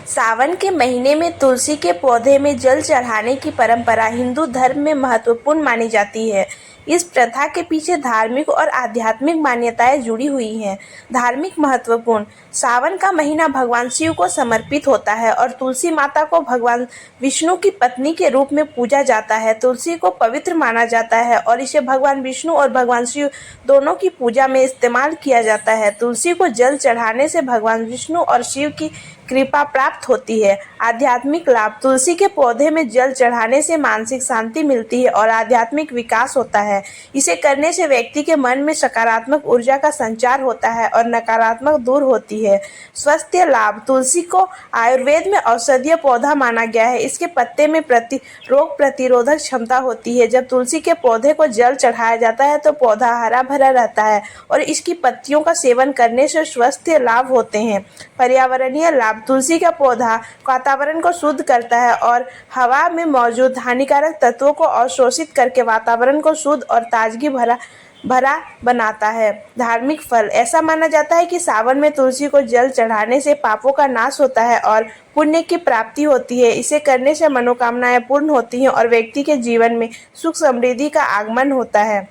सावन के महीने में तुलसी के पौधे में जल चढ़ाने की परंपरा हिंदू धर्म में महत्वपूर्ण मानी जाती है। इस प्रथा के पीछे धार्मिक और आध्यात्मिक मान्यताएं जुड़ी हुई हैं। धार्मिक महत्वपूर्ण, सावन का महीना भगवान शिव को समर्पित होता है और तुलसी माता को भगवान विष्णु की पत्नी के रूप में पूजा जाता है। तुलसी को पवित्र माना जाता है और इसे भगवान विष्णु और भगवान शिव दोनों की पूजा में इस्तेमाल किया जाता है। तुलसी को जल चढ़ाने से भगवान विष्णु और शिव की कृपा प्राप्त होती है। आध्यात्मिक लाभ, तुलसी के पौधे में जल चढ़ाने से मानसिक शांति मिलती है और आध्यात्मिक विकास होता है। इसे करने से व्यक्ति के मन में सकारात्मक ऊर्जा का संचार होता है और नकारात्मक दूर होती है। स्वास्थ्य लाभ, तुलसी को आयुर्वेद में औषधीय पौधा माना गया है। इसके पत्ते में रोग प्रतिरोधक क्षमता होती है। जब तुलसी के पौधे को जल चढ़ाया जाता है तो पौधा हरा भरा रहता है और इसकी पत्तियों का सेवन करने से स्वास्थ्य लाभ होते हैं। पर्यावरणीय लाभ, तुलसी का पौधा वातावरण को शुद्ध करता है और हवा में मौजूद हानिकारक तत्वों को अवशोषित करके वातावरण को शुद्ध और ताजगी भरा बनाता है। धार्मिक फल, ऐसा माना जाता है कि सावन में तुलसी को जल चढ़ाने से पापों का नाश होता है और पुण्य की प्राप्ति होती है। इसे करने से मनोकामनाएं पूर्ण होती हैं और व्यक्ति के जीवन में सुख समृद्धि का आगमन होता है।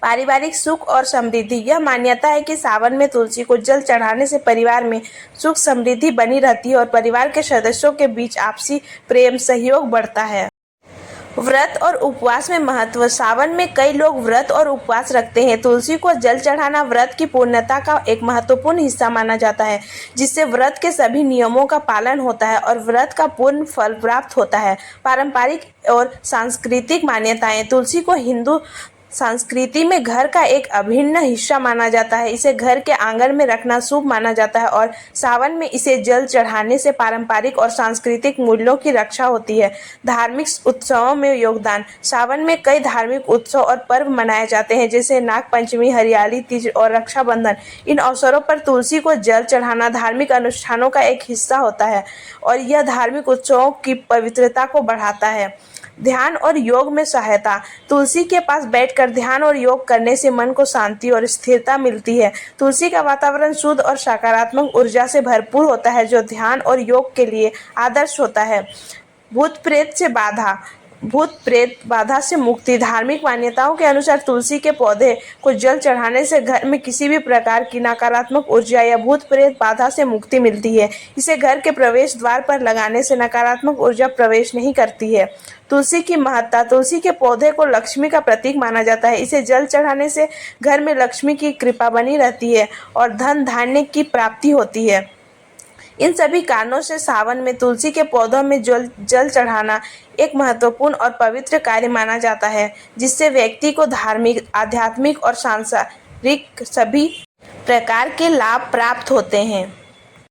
पारिवारिक सुख और समृद्धि, यह मान्यता है कि सावन में तुलसी को जल चढ़ाने से परिवार में सुख समृद्धि बनी रहती है और परिवार के सदस्यों के बीच आपसी प्रेम सहयोग बढ़ता है। व्रत और उपवास में महत्व, सावन में कई लोग व्रत और उपवास रखते हैं। तुलसी को जल चढ़ाना व्रत की पूर्णता का एक महत्वपूर्ण हिस्सा माना जाता है, जिससे व्रत के सभी नियमों का पालन होता है और व्रत का पूर्ण फल प्राप्त होता है। पारंपरिक और सांस्कृतिक मान्यताएं, तुलसी को हिंदू संस्कृति में घर का एक अभिन्न हिस्सा माना जाता है। इसे घर के आंगन में रखना शुभ माना जाता है और सावन में इसे जल चढ़ाने से पारंपरिक और सांस्कृतिक मूल्यों की रक्षा होती है। धार्मिक उत्सवों में योगदान, सावन में कई धार्मिक उत्सव और पर्व मनाए जाते हैं, जैसे नाग पंचमी, हरियाली तीज और रक्षाबंधन। इन अवसरों पर तुलसी को जल चढ़ाना धार्मिक अनुष्ठानों का एक हिस्सा होता है और यह धार्मिक उत्सवों की पवित्रता को बढ़ाता है। ध्यान और योग में सहायता, तुलसी के पास बैठकर ध्यान और योग करने से मन को शांति और स्थिरता मिलती है। तुलसी का वातावरण शुद्ध और सकारात्मक ऊर्जा से भरपूर होता है, जो ध्यान और योग के लिए आदर्श होता है। भूत प्रेत बाधा से मुक्ति, धार्मिक मान्यताओं के अनुसार तुलसी के पौधे को जल चढ़ाने से घर में किसी भी प्रकार की नकारात्मक ऊर्जा या भूत प्रेत बाधा से मुक्ति मिलती है। इसे घर के प्रवेश द्वार पर लगाने से नकारात्मक ऊर्जा प्रवेश नहीं करती है। तुलसी की महत्ता, तुलसी के पौधे को लक्ष्मी का प्रतीक माना जाता है। इसे जल चढ़ाने से घर में लक्ष्मी की कृपा बनी रहती है और धन धान्य की प्राप्ति होती है। इन सभी कारणों से सावन में तुलसी के पौधों में जल चढ़ाना एक महत्वपूर्ण और पवित्र कार्य माना जाता है, जिससे व्यक्ति को धार्मिक, आध्यात्मिक और सांसारिक सभी प्रकार के लाभ प्राप्त होते हैं।